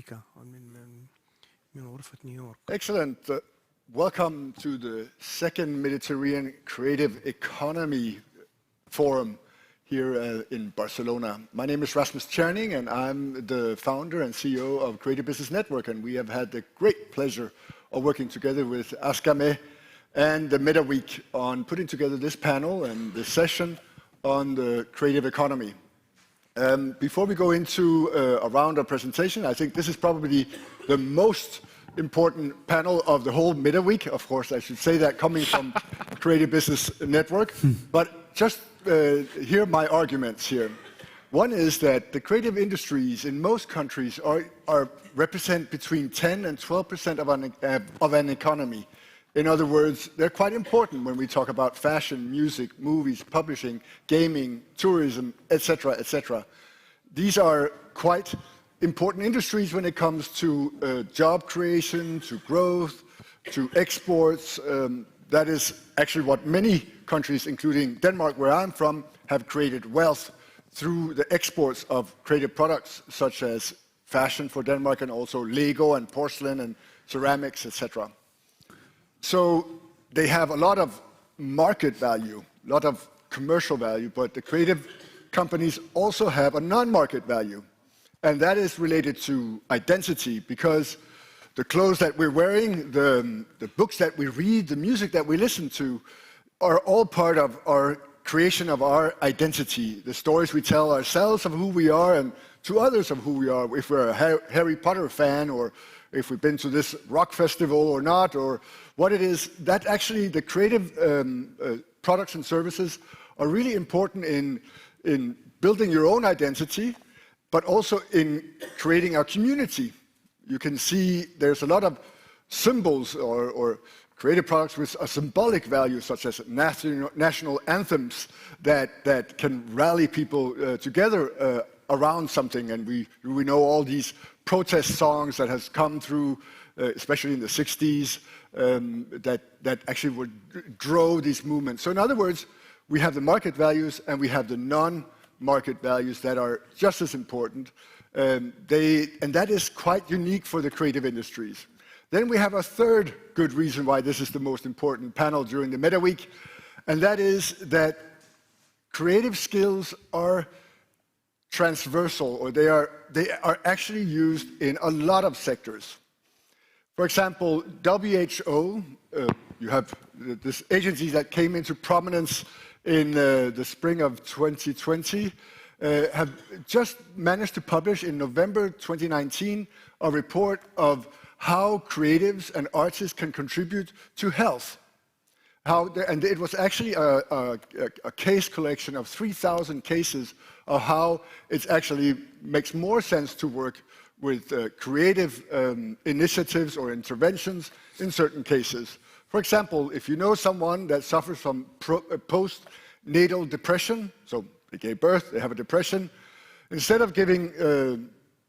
أمريكا من غرفة نيويورك. Excellent. Welcome to the second Mediterranean Creative Economy Forum here in Barcelona. My name is Rasmus Tjerning, and I'm the founder and CEO of Creative Business Network, and we have had the great pleasure of working together with ASCAME and the Meta Week on putting together this panel and this session on the creative economy. Before we go into a round of presentation, I think this is probably the most important panel of the whole Meta Week. Of course, I should say that coming from Creative Business Network. But just hear my arguments here. One is that the creative industries in most countries represent between 10 and 12% of an economy. In other words, they're quite important when we talk about fashion, music, movies, publishing, gaming, tourism, etc., etc. These are quite important industries when it comes to job creation, to growth, to exports. That is actually what many countries, including Denmark, where I'm from, have created wealth through the exports of creative products, such as fashion for Denmark and also Lego and porcelain and ceramics, etc. So they have a lot of market value, a lot of commercial value, but the creative companies also have a non-market value. And that is related to identity, because the clothes that we're wearing, the books that we read, the music that we listen to, are all part of our creation of our identity, the stories we tell ourselves of who we are and to others of who we are, if we're a Harry Potter fan or if we've been to this rock festival or not, or what it is. That actually, the creative products and services are really important in building your own identity, but also in creating our community. You can see there's a lot of symbols or creative products with a symbolic value, such as national anthems that can rally people together around something. And we know all these protest songs that has come through, especially in the 60s, that actually would drove these movements. So in other words, we have the market values and we have the non-market values that are just as important. And that is quite unique for the creative industries. Then we have a third good reason why this is the most important panel during the Meta Week, and that is that creative skills are transversal, or they are actually used in a lot of sectors. For example, WHO, you have this agency that came into prominence in the spring of 2020, have just managed to publish in November 2019 a report of how creatives and artists can contribute to health. And it was actually a case collection of 3,000 cases of how it actually makes more sense to work with creative initiatives or interventions in certain cases. For example, if you know someone that suffers from postnatal depression, so they gave birth, they have a depression, instead of giving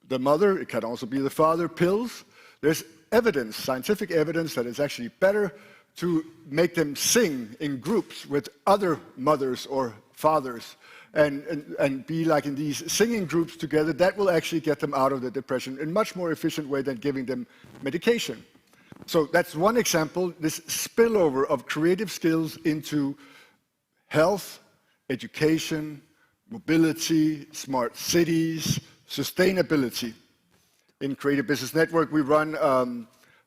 the mother, it can also be the father, pills, there's evidence, scientific evidence, that it's actually better to make them sing in groups with other mothers or fathers and be like in these singing groups together. That will actually get them out of the depression in a much more efficient way than giving them medication. So that's one example, this spillover of creative skills into health, education, mobility, smart cities, sustainability. In Creative Business Network, we run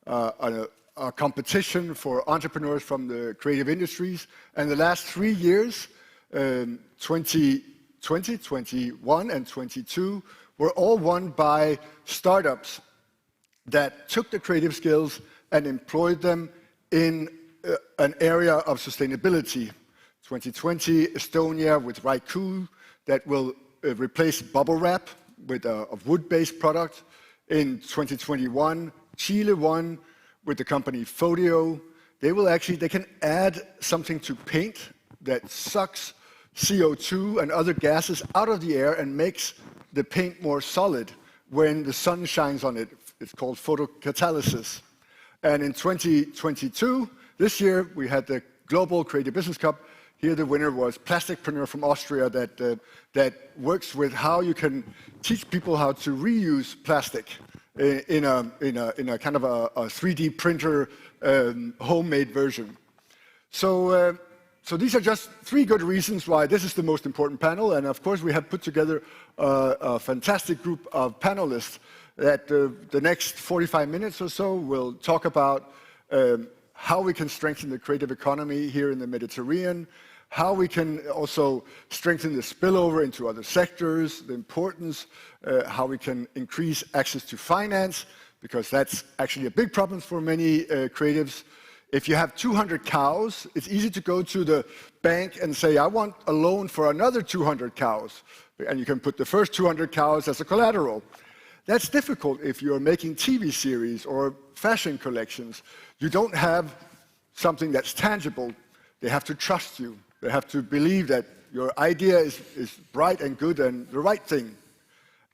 a competition for entrepreneurs from the creative industries. And the last 3 years, 2020, 21, and 22, were all won by startups that took the creative skills and employed them in an area of sustainability. 2020, Estonia with Raiku, that will replace bubble wrap with a wood-based product. In 2021, Chile won with the company Fodio. They can add something to paint that sucks CO2 and other gases out of the air and makes the paint more solid when the sun shines on it. It's called photocatalysis. And in 2022, this year, we had the Global Creative Business Cup. Here the winner was Plasticpreneur from Austria that works with how you can teach people how to reuse plastic. in a kind of a 3D printer homemade version. So these are just 3 good reasons why this is the most important panel. And of course, we have put together a fantastic group of panelists that the next 45 minutes or so will talk about how we can strengthen the creative economy here in the Mediterranean, how we can also strengthen the spillover into other sectors, the importance, how we can increase access to finance, because that's actually a big problem for many creatives. If you have 200 cows, it's easy to go to the bank and say, I want a loan for another 200 cows. And you can put the first 200 cows as a collateral. That's difficult if you're making TV series or fashion collections. You don't have something that's tangible. They have to trust you. They have to believe that your idea is bright and good and the right thing.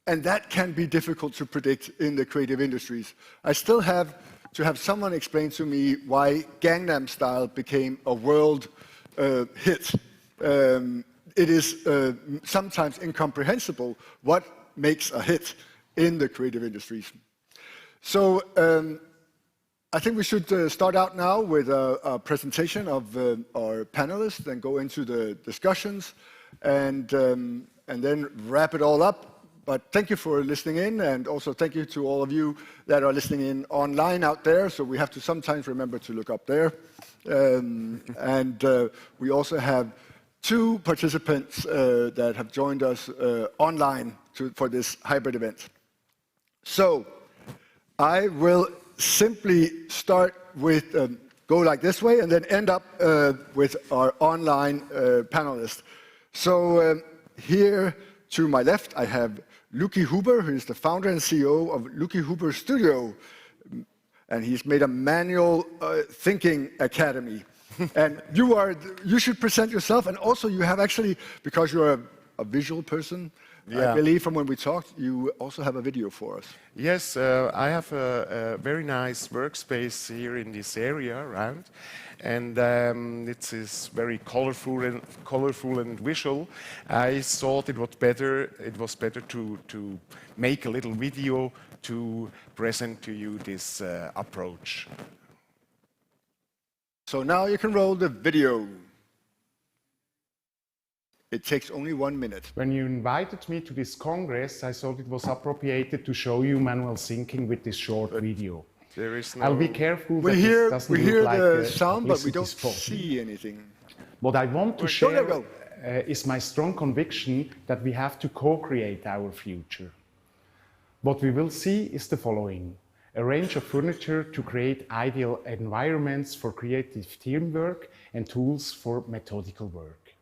And that can be difficult to predict in the creative industries. I still have to have someone explain to me why Gangnam Style became a world hit. It is sometimes incomprehensible what makes a hit in the creative industries. So I think we should start out now with a presentation of our panelists and go into the discussions and then wrap it all up. But thank you for listening in, and also thank you to all of you that are listening in online out there. So we have to sometimes remember to look up there. We also have 2 participants that have joined us online for this hybrid event. So I will simply start with, go like this way, and then end up with our online panelists. So here to my left, I have Lucky Huber, who is the founder and CEO of Lucky Huber Studio. And he's made a manual thinking academy. And you should present yourself. And also you have actually, because you're a visual person, I believe from when we talked, you also have a video for us. Yes, I have a very nice workspace here in this area around, and it is very colorful and visual. I thought it was better to make a little video to present to you this approach. So now you can roll the video. It takes only 1 minute. When you invited me to this congress, I thought it was appropriate to show you manual thinking with this short video. There is no... I'll be careful we that hear, this doesn't we hear look like the sound, but we don't spot. see anything. What I want to share is my strong conviction that we have to co-create our future. What we will see is the following: a range of furniture to create ideal environments for creative teamwork and tools for methodical work.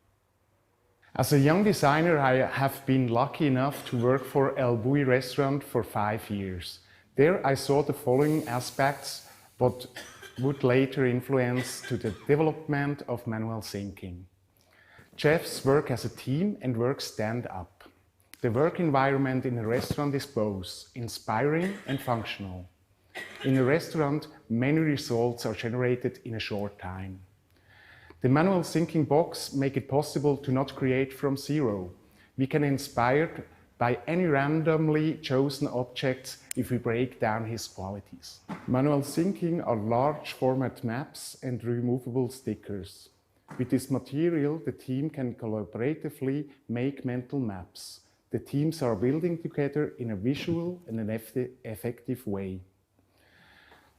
As a young designer, I have been lucky enough to work for El Bulli restaurant for 5 years. There I saw the following aspects, what would later influence to the development of manual thinking. Chefs work as a team and work stand up. The work environment in a restaurant is both inspiring and functional. In a restaurant, many results are generated in a short time. The manual thinking box makes it possible to not create from zero. We can inspire by any randomly chosen objects if we break down his qualities. Manual thinking are large format maps and removable stickers. With this material, the team can collaboratively make mental maps. The teams are building together in a visual and an effective way.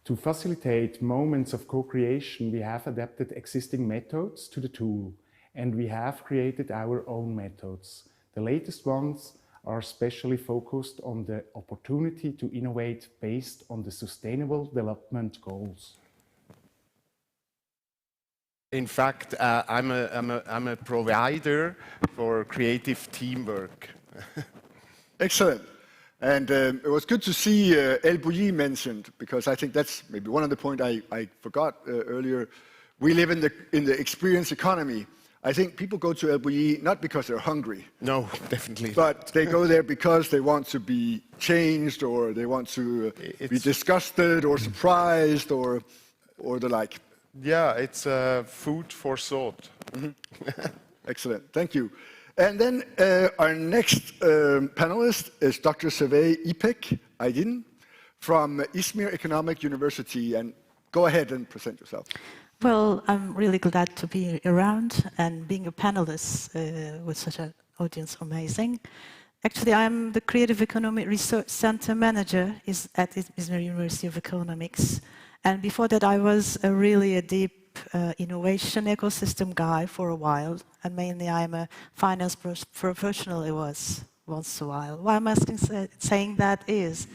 To facilitate moments of co-creation, we have adapted existing methods to the tool, and we have created our own methods. The latest ones are specially focused on the opportunity to innovate based on the Sustainable Development Goals. In fact, I'm a provider for creative teamwork. Excellent. And it was good to see El Bulli mentioned, because I think that's maybe one of the points I forgot earlier. We live in the experience economy. I think people go to El Bulli not because they're hungry. No, definitely. But they go there because they want to be changed, or they want to be disgusted or surprised or the like. Yeah, it's food for thought. Mm-hmm. Excellent, thank you. And then our next panelist is Dr. Servay İpek Aydin, from Izmir Economic University. And go ahead and present yourself. Well, I'm really glad to be around, and being a panelist with such an audience, amazing. Actually, I'm the Creative Economy Research Center Manager at Izmir University of Economics. And before that, I was a deep innovation ecosystem guy for a while. And mainly, I'm a finance professional. It was once a while. Why I'm saying that is,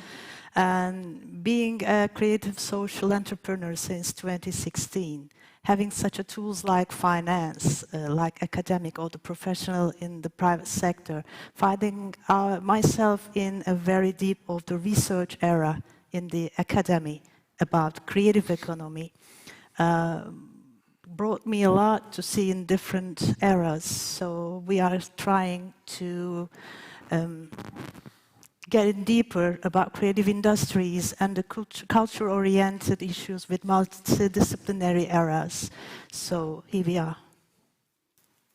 and being a creative social entrepreneur since 2016, having such a tools like finance, like academic or the professional in the private sector, finding myself in a very deep of the research era in the academy about creative economy, brought me a lot to see in different eras. So we are trying to get deeper about creative industries and the culture-oriented issues with multidisciplinary eras. So here we are.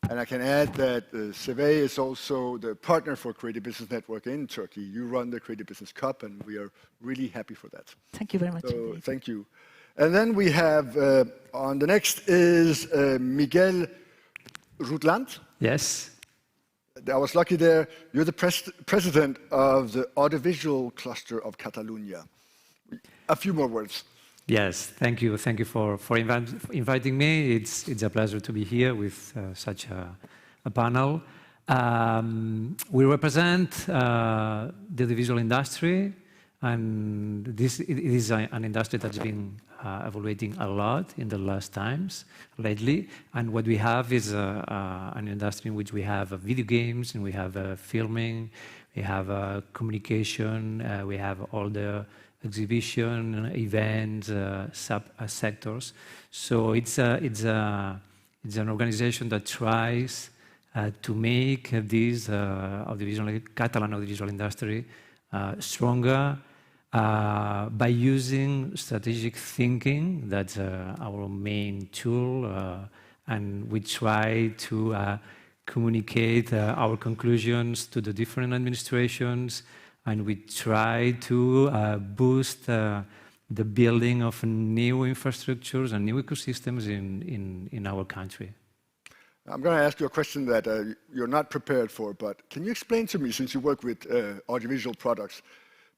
And I can add that CEVE is also the partner for Creative Business Network in Turkey. You run the Creative Business Cup, and we are really happy for that. Thank you very much. So, thank you. And then we have, on the next is Miguel Rutland. Yes. I was lucky there. You're the president of the audiovisual cluster of Catalonia. A few more words. Yes, thank you. Thank you for inviting me. It's a pleasure to be here with such a panel. We represent the audiovisual industry, and it is an industry that's been evaluating a lot in the last times lately. And what we have is an industry in which we have video games, and we have filming, we have communication, we have all the exhibition, events, sub-sectors. So it's an organization that tries to make this Catalan audiovisual industry stronger by using strategic thinking. That's our main tool, and we try to communicate our conclusions to the different administrations, and we try to boost the building of new infrastructures and new ecosystems in our country. I'm going to ask you a question that you're not prepared for, but can you explain to me, since you work with audiovisual products,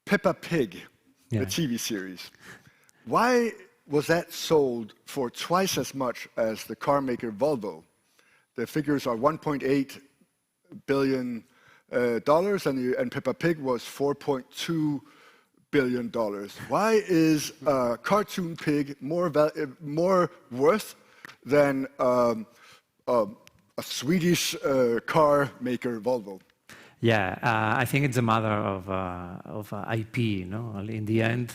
Peppa Pig, the TV series, why was that sold for twice as much as the car maker Volvo? The figures are $1.8 billion, and Peppa Pig was $4.2 billion. Why is a cartoon pig more worth than a Swedish car maker Volvo? Yeah, I think it's a matter of IP. In the end,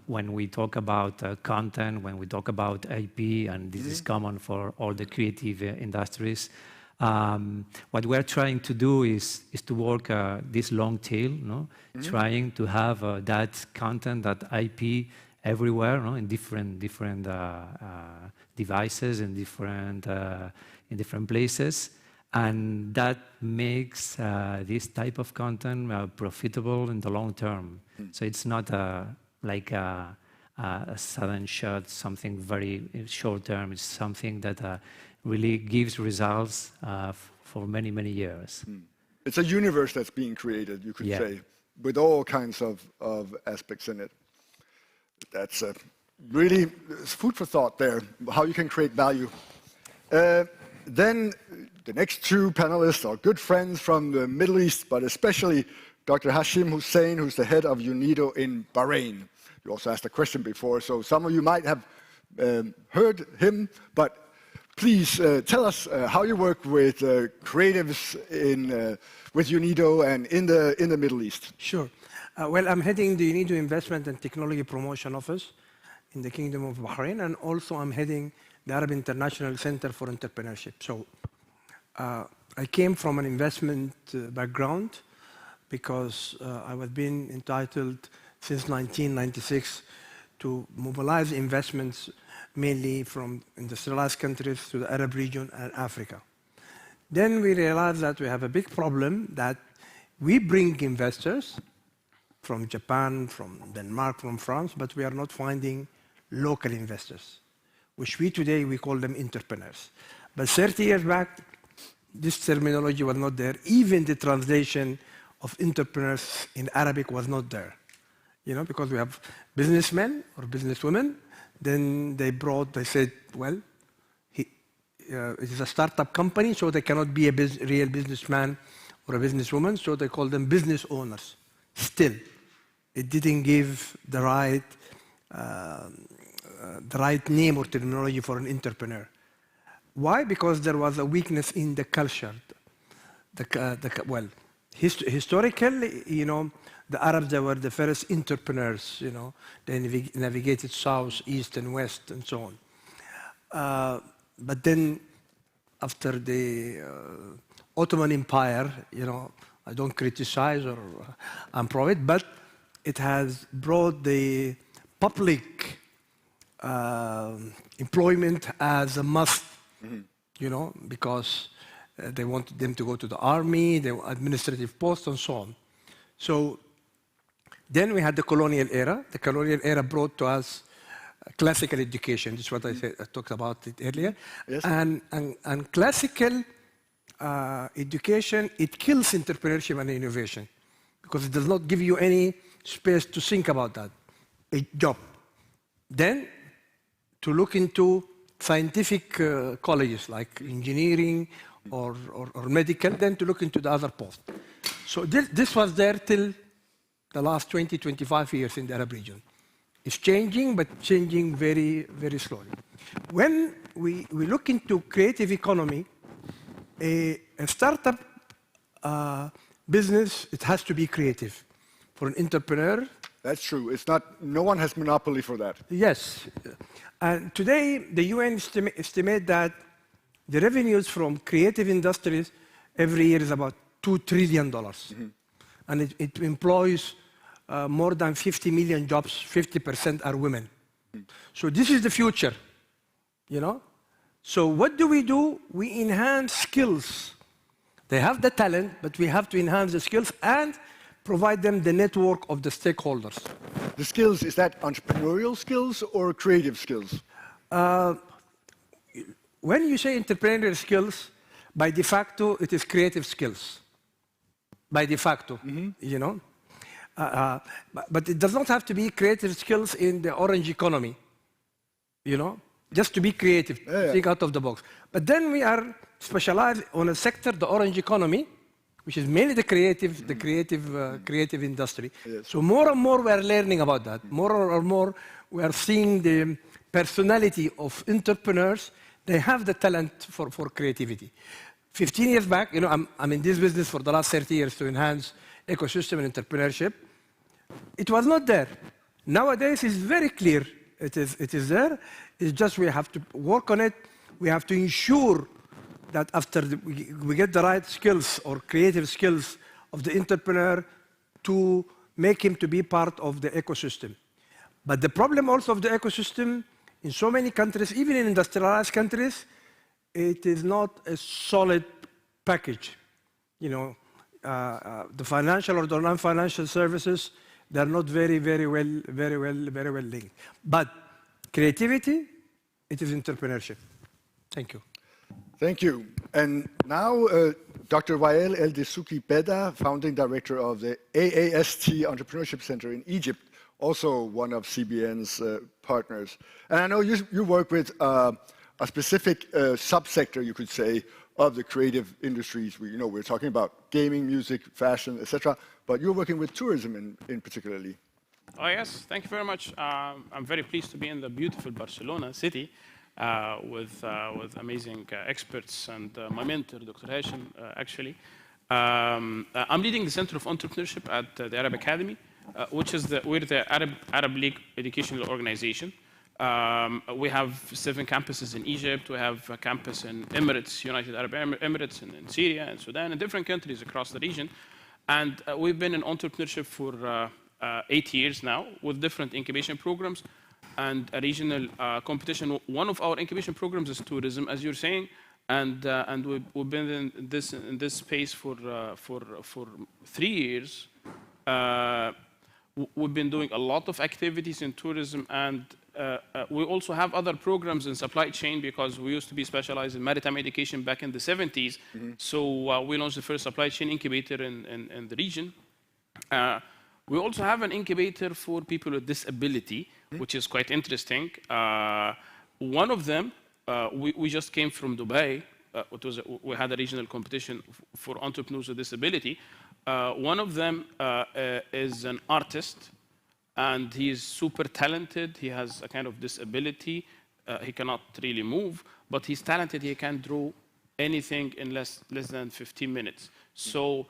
when we talk about content, when we talk about IP, and this is common for all the creative industries, what we're trying to do is to work this long tail, trying to have that content, that IP everywhere, in different devices, in different places. And that makes this type of content profitable in the long term. So it's not like a sudden shot, something very short term. It's something that really gives results for many, many years. It's a universe that's being created, you could say, with all kinds of aspects in it. That's really food for thought there, how you can create value. Then the next two panelists are good friends from the Middle East, but especially Dr. Hashim Hussein, who's the head of UNIDO in Bahrain. You also asked a question before, so some of you might have heard him, but please tell us how you work with creatives with UNIDO and in the Middle East. Sure. Well, I'm heading the UNIDO Investment and Technology Promotion Office in the Kingdom of Bahrain, and also I'm heading the Arab International Center for Entrepreneurship. So I came from an investment background because I was being entitled since 1996 to mobilize investments mainly from industrialized countries to the Arab region and Africa. Then we realized that we have a big problem, that we bring investors, from Japan, from Denmark, from France, but we are not finding local investors, which today we call them entrepreneurs. But 30 years back, this terminology was not there. Even the translation of entrepreneurs in Arabic was not there. Because we have businessmen or businesswomen, then they said, well, it is a startup company, so they cannot be a real businessman or a businesswoman, so they call them business owners. Still, it didn't give the right name or terminology for an entrepreneur. Why? Because there was a weakness in the culture. Historically, the Arabs, they were the first entrepreneurs. They navigated south, east, and west, and so on. But then, after the Ottoman Empire, I don't criticize or I'm pro it, but it has brought the public employment as a must, because they wanted them to go to the army, the administrative posts, and so on. So then we had the colonial era. The colonial era brought to us classical education. This is what I talked about it earlier. Yes. And classical education, it kills entrepreneurship and innovation because it does not give you any space to think about that, a job. Then to look into scientific colleges like engineering or medical, then to look into the other post. So this was there till the last 20, 25 years in the Arab region. It's changing, but changing very, very slowly. When we look into creative economy, a startup business, it has to be creative. For an entrepreneur. That's true. It's not, no one has monopoly for that. Yes. And today, the UN estimate that the revenues from creative industries every year is about $2 trillion. Mm-hmm. And it employs more than 50 million jobs, 50% are women. Mm-hmm. So this is the future, So what do? We enhance skills. They have the talent, but we have to enhance the skills and provide them the network of the stakeholders. The skills, is that entrepreneurial skills or creative skills? When you say entrepreneurial skills, by de facto, it is creative skills. By de facto, mm-hmm. But it does not have to be creative skills in the orange economy, just to be creative, think out of the box. But then we are specialized on a sector, the orange economy, which is mainly the creative industry. Yes. So more and more we are learning about that. More and more we are seeing the personality of entrepreneurs. They have the talent for creativity. 15 years back, I'm in this business for the last 30 years to enhance ecosystem and entrepreneurship. It was not there. Nowadays, it's very clear. It is there. It's just we have to work on it. We have to ensure that after we get the right skills or creative skills of the entrepreneur to make him to be part of the ecosystem. But the problem also of the ecosystem in so many countries, even in industrialized countries, it is not a solid package. The financial or the non-financial services, they're not very well linked. But creativity, it is entrepreneurship. Thank you. Thank you. And now, Dr. Wael El Dessouky Beda, founding director of the AAST Entrepreneurship Center in Egypt, also one of CBN's partners. And I know you work with a specific subsector, you could say, of the creative industries. We're talking about gaming, music, fashion, etc. But you're working with tourism in particularly. Oh, yes. Thank you very much. I'm very pleased to be in the beautiful Barcelona city. With amazing experts and my mentor, Dr. Hashim, actually. I'm leading the Center of Entrepreneurship at the Arab Academy, which is we're the Arab League educational organization. We have 7 campuses in Egypt. We have a campus in Emirates, United Arab Emirates, in Syria and Sudan, and different countries across the region. And we've been in entrepreneurship for 8 years now with different incubation programs and a regional competition. One of our incubation programs is tourism, as you're saying, and we've been in this space for 3 years. We've been doing a lot of activities in tourism, and we also have other programs in supply chain because we used to be specialized in maritime education back in the 70s. So we launched the first supply chain incubator in the region. We also have an incubator for people with disability, which is quite interesting. One of them, we just came from Dubai. We had a regional competition for entrepreneurs with disability. One of them is an artist, and he is super talented. He has a kind of disability. He cannot really move, but he's talented. He can draw anything in less than 15 minutes. So,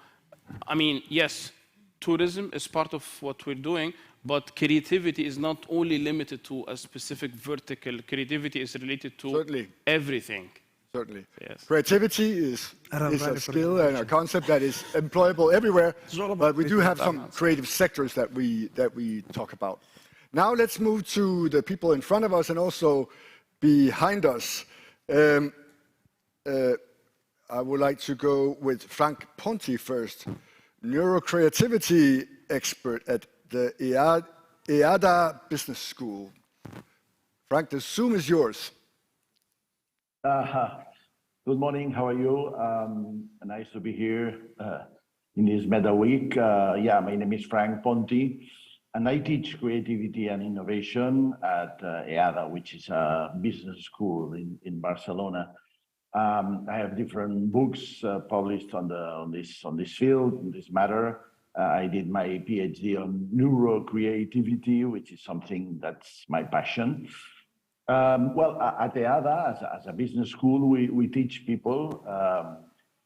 I mean, yes, tourism is part of what we're doing, but creativity is not only limited to a specific vertical. Creativity is related to everything. Certainly. Yes. Creativity is a skill and a concept that is employable everywhere, but we do have some creative sectors that we talk about. Now let's move to the people in front of us and also behind us. I would like to go with Frank Ponti first, neurocreativity expert at the EADA Business School. Frank, the Zoom is yours. Good morning, how are you? Nice to be here in this Meta Week. Yeah, my name is Frank Ponti, and I teach creativity and innovation at EADA, which is a business school in Barcelona. I have different books published on this field, in this matter. I did my PhD on neurocreativity, which is something that's my passion. Well, at EADA, as a business school, we teach people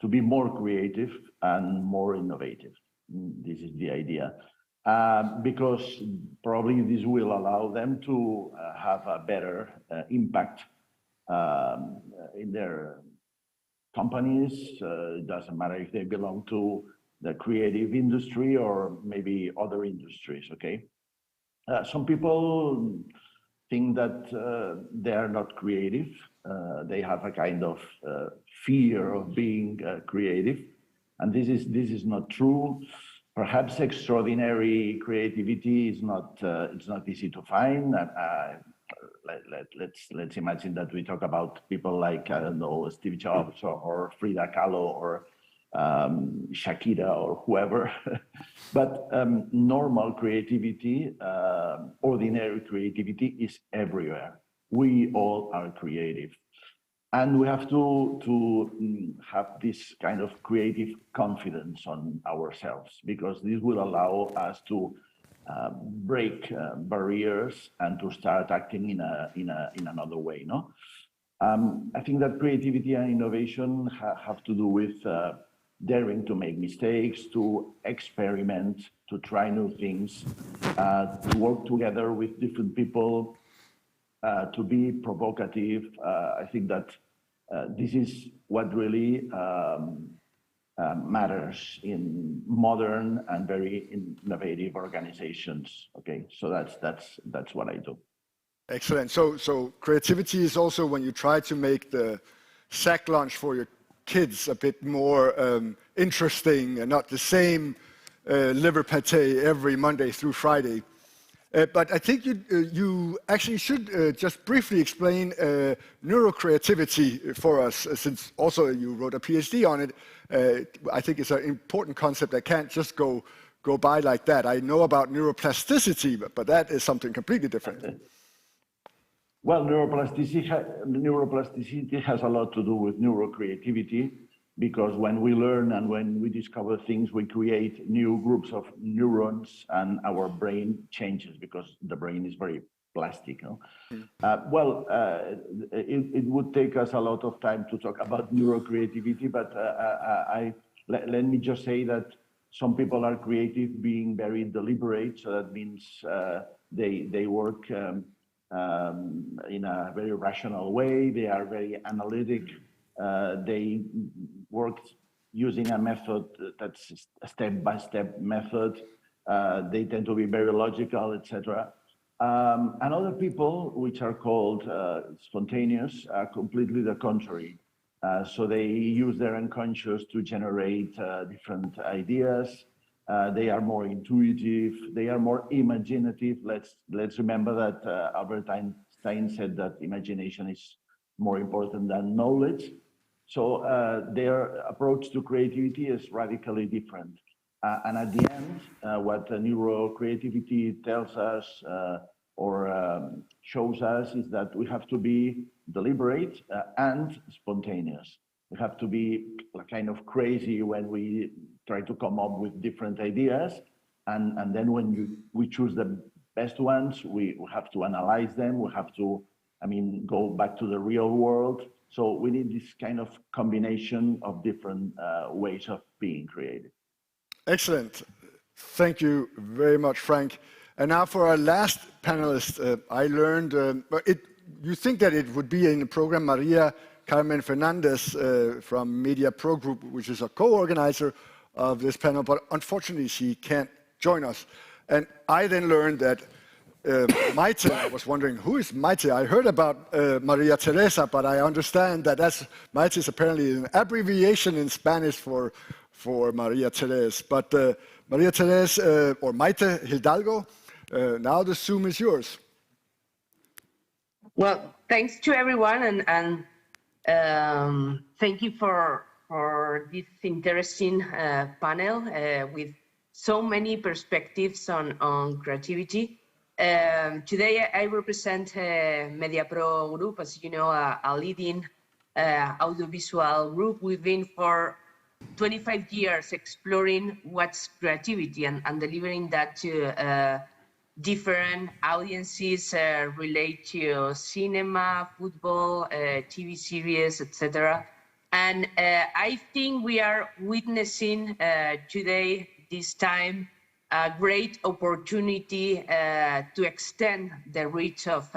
to be more creative and more innovative. This is the idea. Because probably this will allow them to have a better impact in their companies. It doesn't matter if they belong to the creative industry or maybe other industries, okay? Some people think that they are not creative. They have a kind of fear of being creative, and this is not true. Perhaps extraordinary creativity is not it's not easy to find. Let's imagine that we talk about people like, I don't know, Steve Jobs or Frida Kahlo or Shakira or whoever. But normal creativity, ordinary creativity is everywhere. We all are creative. And we have to have this kind of creative confidence on ourselves, because this will allow us to break barriers and to start acting in another way, no? I think that creativity and innovation have to do with daring to make mistakes, to experiment, to try new things, to work together with different people, to be provocative. I think that this is what really matters in modern and very innovative organizations. Okay, so that's what I do. Excellent. So creativity is also when you try to make the sack lunch for your kids a bit more interesting and not the same liver pate every Monday through Friday. But I think you actually should just briefly explain neurocreativity for us, since also you wrote a PhD on it. I think it's an important concept that can't just go by like that. I know about neuroplasticity, but that is something completely different. Well, neuroplasticity has a lot to do with neurocreativity, because when we learn and when we discover things, we create new groups of neurons and our brain changes, because the brain is very plastic. No? It would take us a lot of time to talk about neurocreativity, but let me just say that some people are creative being very deliberate, so that means they work in a very rational way. They are very analytic. They work using a method that's a step-by-step method. They tend to be very logical, etc. And other people, which are called spontaneous, are completely the contrary. So they use their unconscious to generate different ideas. They are more intuitive. They are more imaginative. Let's remember that Albert Einstein said that imagination is more important than knowledge. So their approach to creativity is radically different. And at the end, what neurocreativity tells us or shows us is that we have to be deliberate and spontaneous. We have to be kind of crazy when we try to come up with different ideas. And then when we choose the best ones, we have to analyze them. We have to, go back to the real world. So we need this kind of combination of different ways of being creative. Excellent. Thank you very much, Frank. And now for our last panelist, I learned, you think that it would be in the program Maria Carmen Fernandez from Mediapro Group, which is a co-organizer of this panel, but unfortunately she can't join us. And I then learned that Maite, I was wondering, who is Maite? I heard about Maria Teresa, but I understand that Maite is apparently an abbreviation in Spanish for Maria Teresa. But Maria Teresa, or Maite Hidalgo, now the Zoom is yours. Well, thanks to everyone, and thank you for this interesting panel with so many perspectives on creativity. Today I represent Mediapro Group, as you know, a leading audiovisual group. We've been for 25 years exploring what's creativity and delivering that to different audiences relate to cinema, football, TV series, etc. And I think we are witnessing today, this time, a great opportunity to extend the reach of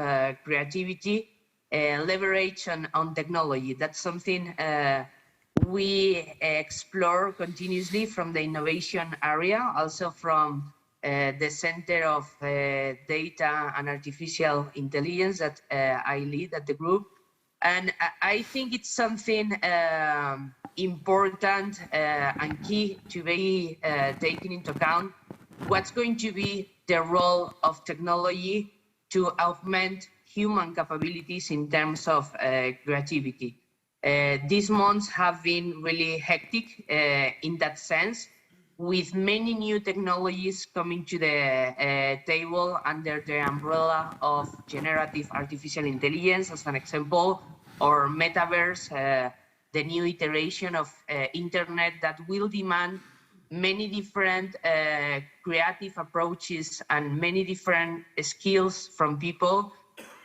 creativity, leverage on technology. That's something we explore continuously from the innovation area, also from the Center of Data and Artificial Intelligence that I lead at the group. And I think it's something important and key to be taken into account. What's going to be the role of technology to augment human capabilities in terms of creativity? These months have been really hectic in that sense, with many new technologies coming to the table under the umbrella of generative artificial intelligence, as an example, or metaverse, the new iteration of internet that will demand many different creative approaches and many different skills from people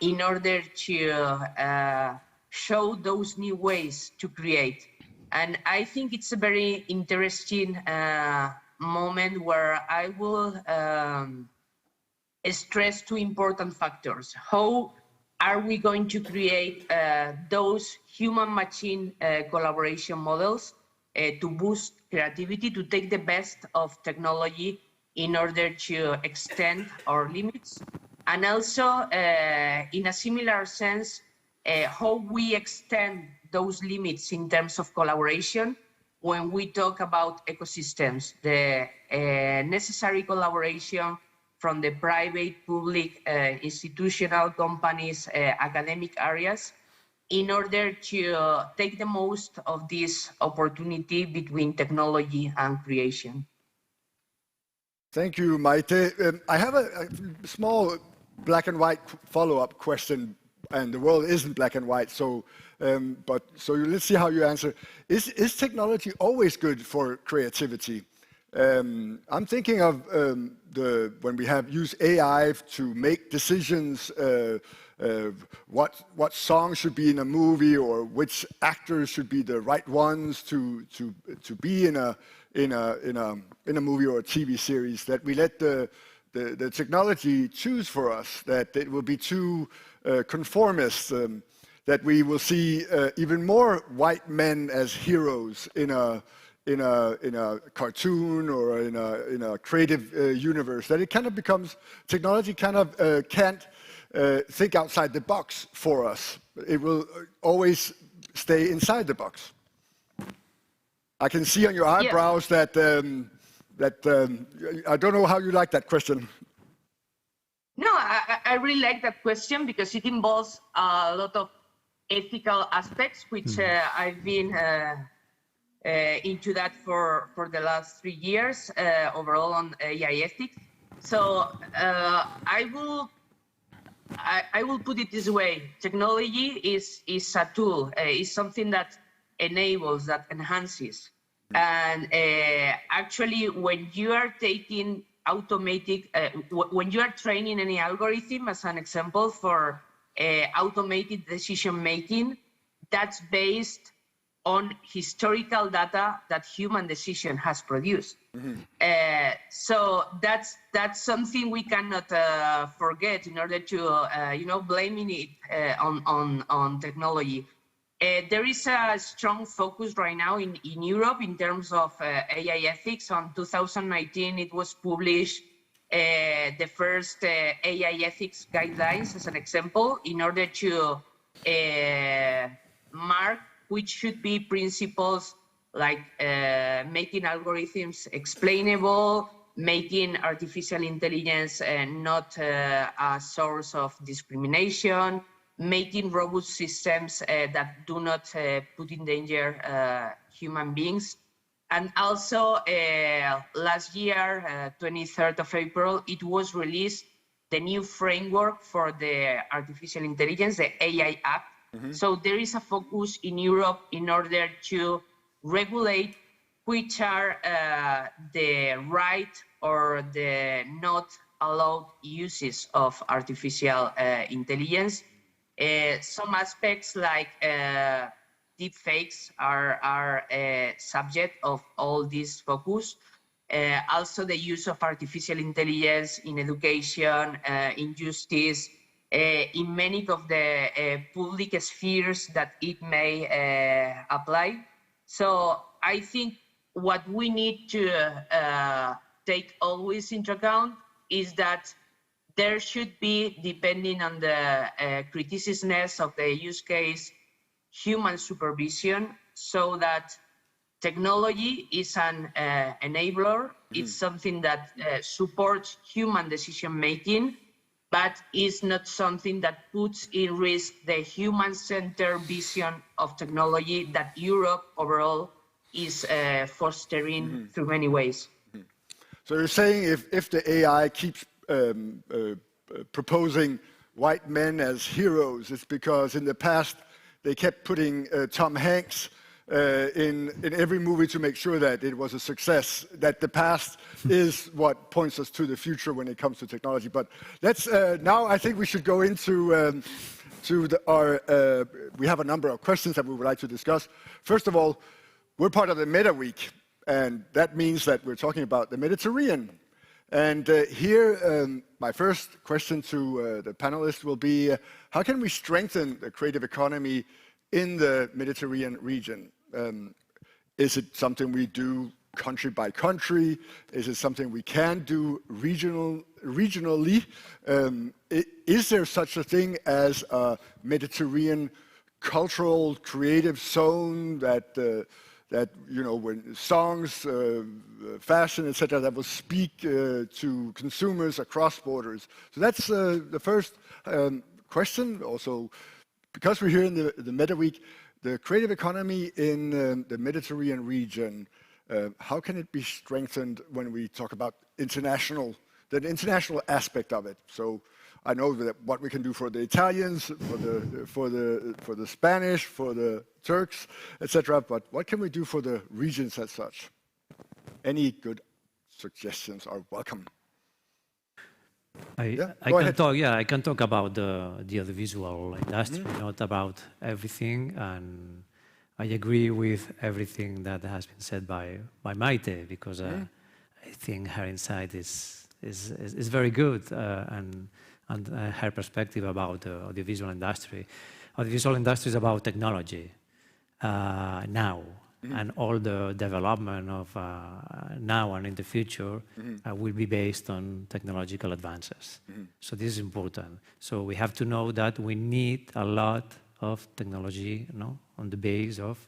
in order to show those new ways to create. And I think it's a very interesting moment where I will stress two important factors. How are we going to create those human-machine collaboration models to boost creativity, to take the best of technology in order to extend our limits? And also, in a similar sense, how we extend those limits in terms of collaboration when we talk about ecosystems, the necessary collaboration from the private, public, institutional companies, academic areas, in order to take the most of this opportunity between technology and creation. Thank you, Maite. I have a small black and white follow-up question, and the world isn't black and white, so let's see how you answer. Is technology always good for creativity? I'm thinking of when we use AI to make decisions, what songs should be in a movie, or which actors should be the right ones to be in a movie or a TV series, that we let the technology choose for us, that it will be too conformist, that we will see even more white men as heroes in a cartoon or in a creative universe, that it kind of becomes, technology kind of can't think outside the box for us. It will always stay inside the box. I can see on your eyebrows that I don't know how you like that question. No, I really like that question because it involves a lot of ethical aspects, which I've been into that for the last 3 years overall on AI ethics. So I will put it this way: technology is a tool, is something that enables, that enhances, and actually, when you are taking automatic, when you are training any algorithm, as an example for automated decision making, that's based on historical data that human decision has produced. So that's something we cannot forget in order to blaming it on technology. There is a strong focus right now in Europe in terms of AI ethics. On 2019, it was published the first AI ethics guidelines, as an example, in order to mark which should be principles like making algorithms explainable, making artificial intelligence not a source of discrimination, making robust systems that do not put in danger human beings. And also last year, 23rd of April, it was released the new framework for the artificial intelligence, the AI Act. So there is a focus in Europe in order to regulate which are the right or the not allowed uses of artificial intelligence. Some aspects like deep fakes are a subject of all this focus. Also the use of artificial intelligence in education, in justice, in many of the public spheres that it may apply. So I think what we need to take always into account is that there should be, depending on the criticalness of the use case, human supervision, so that technology is an enabler. It's something that supports human decision-making, but is not something that puts in risk the human-centered vision of technology that Europe overall is fostering through many ways. So you're saying if the AI keeps proposing white men as heroes, it's because in the past they kept putting Tom Hanks in every movie to make sure that it was a success, that the past is what points us to the future when it comes to technology. But let's now I think we should go into we have a number of questions that we would like to discuss. First of all, we're part of the Meta Week, and that means that we're talking about the Mediterranean. And here, my first question to the panelists will be, how can we strengthen the creative economy in the Mediterranean region? Is it something we do country by country? Is it something we can do regionally? Is there such a thing as a Mediterranean cultural creative zone that when songs, fashion, etc., that will speak to consumers across borders? So that's the first question. Also, because we're here in the Meta Week, the creative economy in the Mediterranean region, how can it be strengthened when we talk about the international aspect of it? So I know that what we can do for the Italians, for the Spanish, for the Turks, etc. But what can we do for the regions as such? Any good suggestions are welcome. I can talk about the audiovisual industry, not about everything. And I agree with everything that has been said by Maite, because I think her insight is very good, and her perspective about the audiovisual industry. Audiovisual industry is about technology now, and all the development of now and in the future will be based on technological advances. So this is important. So we have to know that we need a lot of technology, on the base of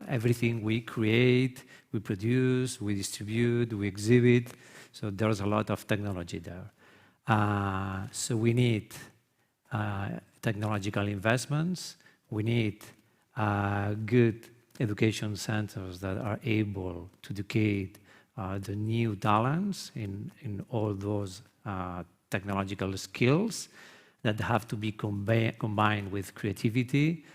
everything we create, we produce, we distribute, we exhibit. So there's a lot of technology there. So we need technological investments. We need good education centers that are able to educate the new talents in all those technological skills that have to be combined with creativity.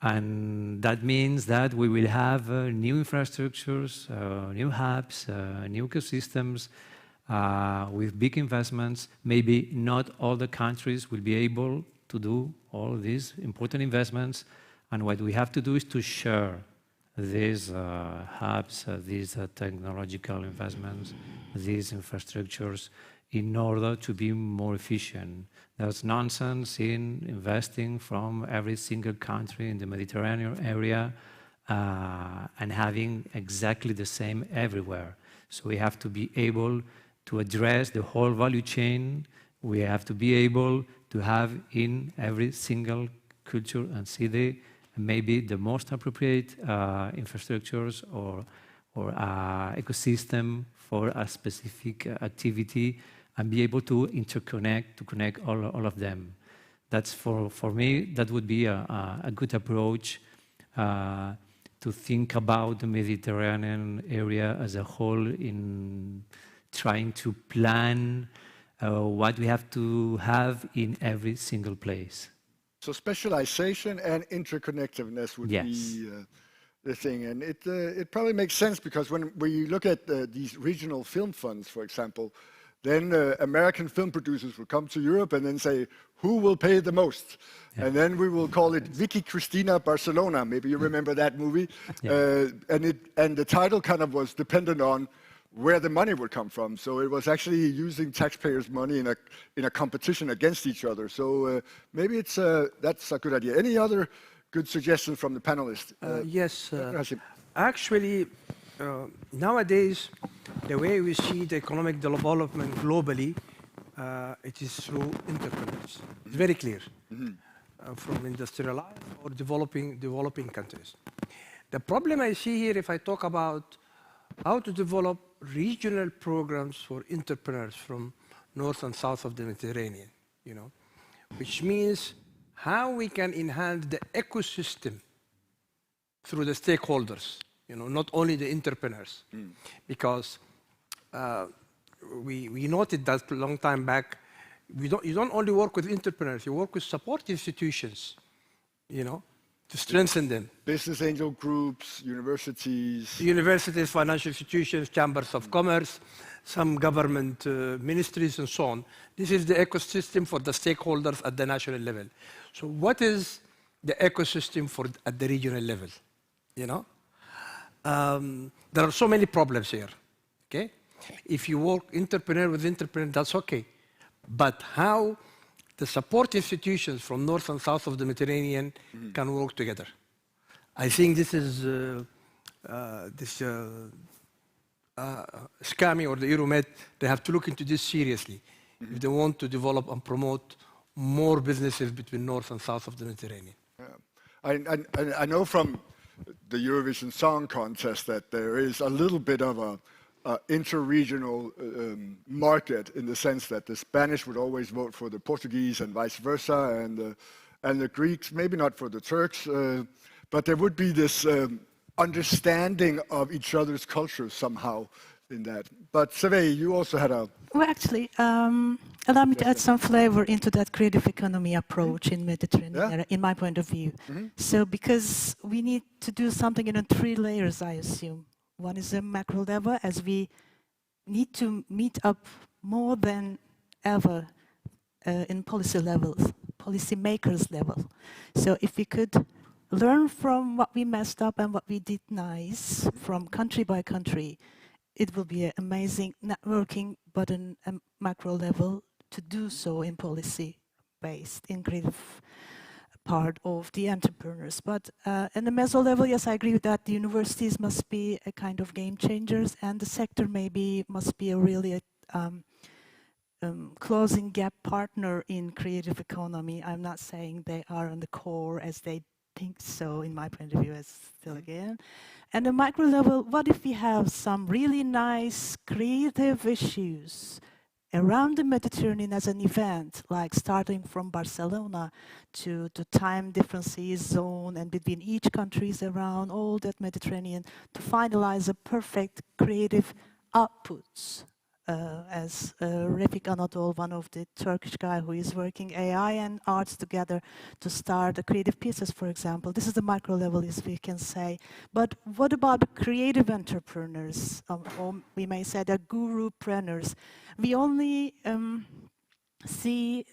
And that means that we will have new infrastructures, new hubs, new ecosystems with big investments. Maybe not all the countries will be able to do all these important investments. And what we have to do is to share these hubs, these technological investments, these infrastructures in order to be more efficient. There's nonsense in investing from every single country in the Mediterranean area and having exactly the same everywhere. So we have to be able to address the whole value chain. We have to be able to have in every single culture and city maybe the most appropriate infrastructures or ecosystem for a specific activity and be able to interconnect, to connect all of them. That's for me, that would be a good approach to think about the Mediterranean area as a whole in trying to plan what we have to have in every single place. So specialization and interconnectedness would be the thing. And it probably makes sense because when we look at these regional film funds, for example, then American film producers will come to Europe and then say, who will pay the most? Yeah. And then we will call it Vicky Cristina Barcelona. Maybe you remember that movie. Yeah. And the title kind of was dependent on where the money would come from. So it was actually using taxpayers' money in a competition against each other. So maybe that's a good idea. Any other good suggestions from the panelists? Yes. Actually, nowadays, the way we see the economic development globally, it is through entrepreneurs. It's very clear. From industrialized or developing countries. The problem I see here, if I talk about how to develop regional programs for entrepreneurs from north and south of the Mediterranean, which means how we can enhance the ecosystem through the stakeholders, not only the entrepreneurs. Because we noted that a long time back, you don't only work with entrepreneurs, you work with support institutions, to strengthen them. Business angel groups, universities. Universities, financial institutions, chambers of commerce, some government ministries and so on. This is the ecosystem for the stakeholders at the national level. So what is the ecosystem at the regional level? There are so many problems here, okay? If you work entrepreneur with entrepreneur, that's okay. But how the support institutions from north and south of the Mediterranean can work together. I think this is ASCAME or the Euromed, they have to look into this seriously if they want to develop and promote more businesses between north and south of the Mediterranean. Yeah. I know from the Eurovision Song Contest that there is a little bit of a inter-regional market in the sense that the Spanish would always vote for the Portuguese and vice versa, and the Greeks, maybe not for the Turks, but there would be this understanding of each other's cultures somehow in that. But Seve, you also had a... Well, actually, allow me to add some flavor into that creative economy approach in Mediterranean area, in my point of view. So because we need to do something in 3 layers, I assume. One is a macro level, as we need to meet up more than ever in policy levels, policy makers level. So if we could learn from what we messed up and what we did nice from country by country, it will be amazing networking, but on a macro level to do so in policy-based, in creative part of the entrepreneurs. But in the meso level, yes, I agree with that. The universities must be a kind of game changers, and the sector maybe must be a really closing gap partner in creative economy. I'm not saying they are on the core as they think so, in my point of view, as still again. And the micro level, what if we have some really nice creative issues around the Mediterranean as an event, like starting from Barcelona to time differences zone and between each countries around all that Mediterranean to finalize a perfect creative outputs. As Refik Anadol, one of the Turkish guy who is working AI and arts together to start the creative pieces, for example. This is the micro level, as we can say. But what about the creative entrepreneurs? Or we may say the guru-preneurs. We only see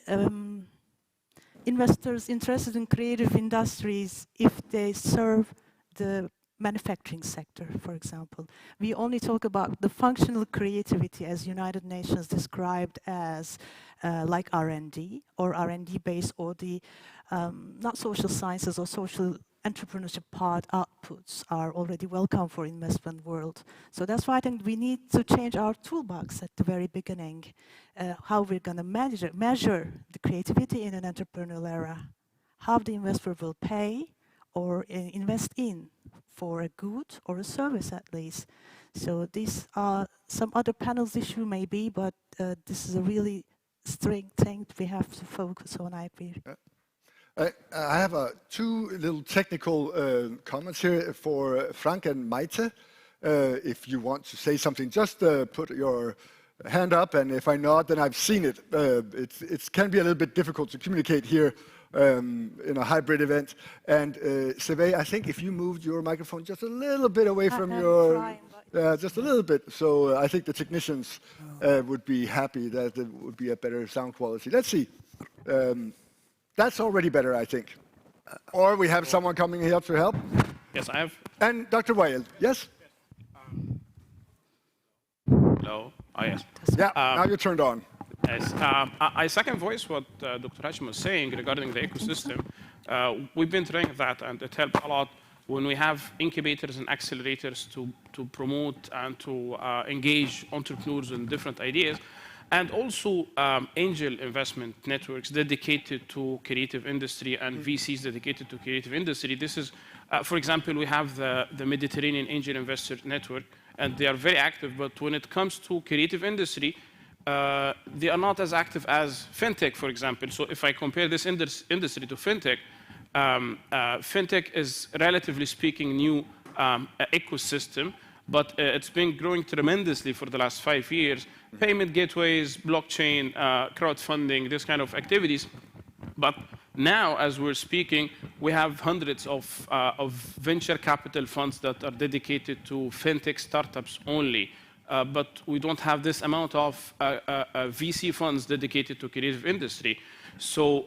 investors interested in creative industries if they serve the manufacturing sector, for example. We only talk about the functional creativity as United Nations described as like R&D or R&D based, or the not social sciences or social entrepreneurship part outputs are already welcome for investment world. So that's why I think we need to change our toolbox at the very beginning, how we're going to measure the creativity in an entrepreneurial era, how the investor will pay or invest in for a good or a service at least. So these are some other panels issue maybe, but this is a really strict thing we have to focus on, I agree. I have two little technical comments here for Frank and Maite. If you want to say something, just put your hand up, and if I nod, then I've seen it. It can be a little bit difficult to communicate here in a hybrid event. And Seve, I think if you moved your microphone just a little bit away from your... just a little bit. So I think the technicians would be happy that there would be a better sound quality. Let's see. That's already better, I think. Or we have someone coming here to help. Yes, I have. And Dr. Weil, yes? Hello. Oh, yes. Yeah, now you're turned on. Yes. I second voice what Dr. Hashim was saying regarding the ecosystem. We've been trying that, and it helped a lot when we have incubators and accelerators to promote and to engage entrepreneurs in different ideas. And also angel investment networks dedicated to creative industry and VCs dedicated to creative industry. This is, for example, we have the Mediterranean Angel Investor Network, and they are very active. But when it comes to creative industry, they are not as active as fintech, for example. So if I compare this industry to fintech, fintech is, relatively speaking, new ecosystem, but it's been growing tremendously for the last 5 years. Payment gateways, blockchain, crowdfunding, this kind of activities. But now, as we're speaking, we have hundreds of venture capital funds that are dedicated to fintech startups only. But we don't have this amount of VC funds dedicated to creative industry. So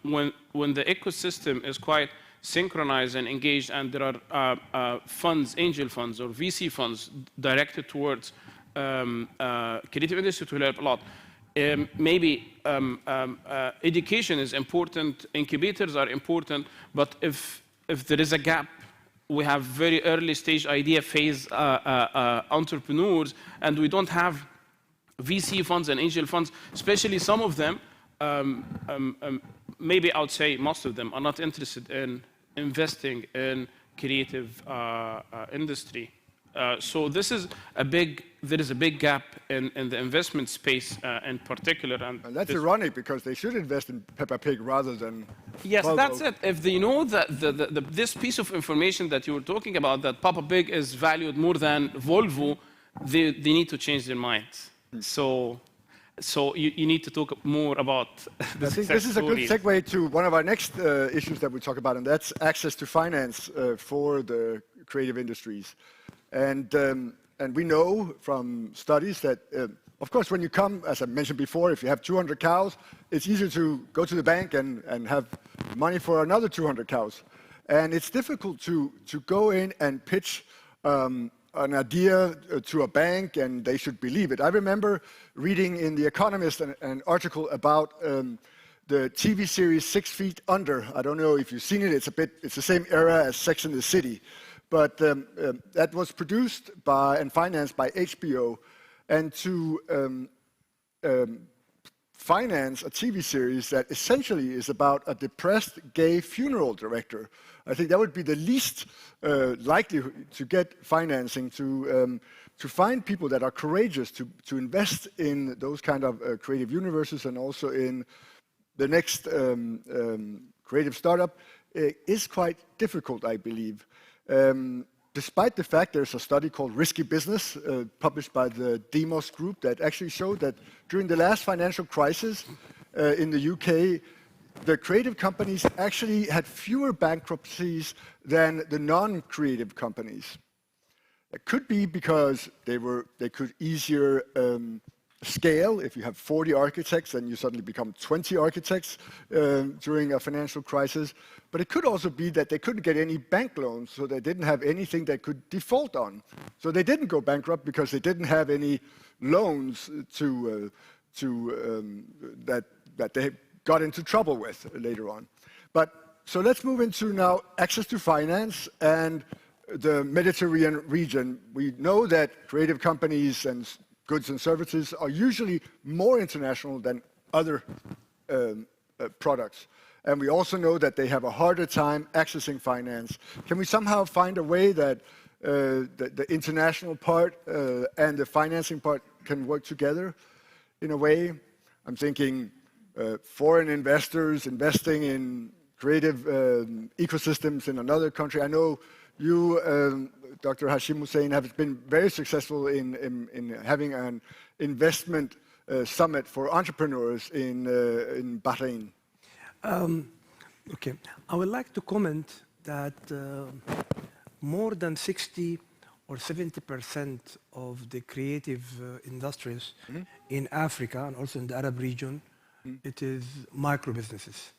when the ecosystem is quite synchronized and engaged, and there are funds, angel funds or VC funds directed towards creative industry, to help a lot. Maybe education is important, incubators are important, but if there is a gap, we have very early stage idea phase entrepreneurs, and we don't have VC funds and angel funds, especially some of them, maybe I would say most of them are not interested in investing in creative industry. So this is there is a big gap in the investment space in particular. And that's ironic, because they should invest in Peppa Pig rather than... Yes, Volvo. that's it. If they know that this piece of information that you were talking about, that Peppa Pig is valued more than Volvo, they need to change their minds. So you need to talk more about the I think this is a good segue to one of our next issues that we talk about, and that's access to finance for the creative industries. And we know from studies that, of course, when you come, as I mentioned before, if you have 200 cows, it's easier to go to the bank and have money for another 200 cows. And it's difficult to go in and pitch an idea to a bank, and they should believe it. I remember reading in The Economist an article about the TV series 6 Feet Under. I don't know if you've seen it. It's the same era as Sex and the City. But that was produced by and financed by HBO. And to finance a TV series that essentially is about a depressed gay funeral director. I think that would be the least likely to get financing, to find people that are courageous to invest in those kind of creative universes and also in the next creative startup is quite difficult, I believe. Despite the fact there's a study called Risky Business published by the Demos Group that actually showed that during the last financial crisis in the UK, the creative companies actually had fewer bankruptcies than the non-creative companies. It could be because they could easier scale. If you have 40 architects, then you suddenly become 20 architects during a financial crisis. But it could also be that they couldn't get any bank loans, so they didn't have anything they could default on. So they didn't go bankrupt because they didn't have any loans that they got into trouble with later on. So let's move into now access to finance and the Mediterranean region. We know that creative companies and goods and services are usually more international than other products. And we also know that they have a harder time accessing finance. Can we somehow find a way that the international part and the financing part can work together in a way? I'm thinking foreign investors investing in creative ecosystems in another country. I know you, Dr. Hashim Hussein, have been very successful in having an investment summit for entrepreneurs in Bahrain. Okay, I would like to comment that more than 60 or 70% of the creative industries in Africa and also in the Arab region, it is micro businesses.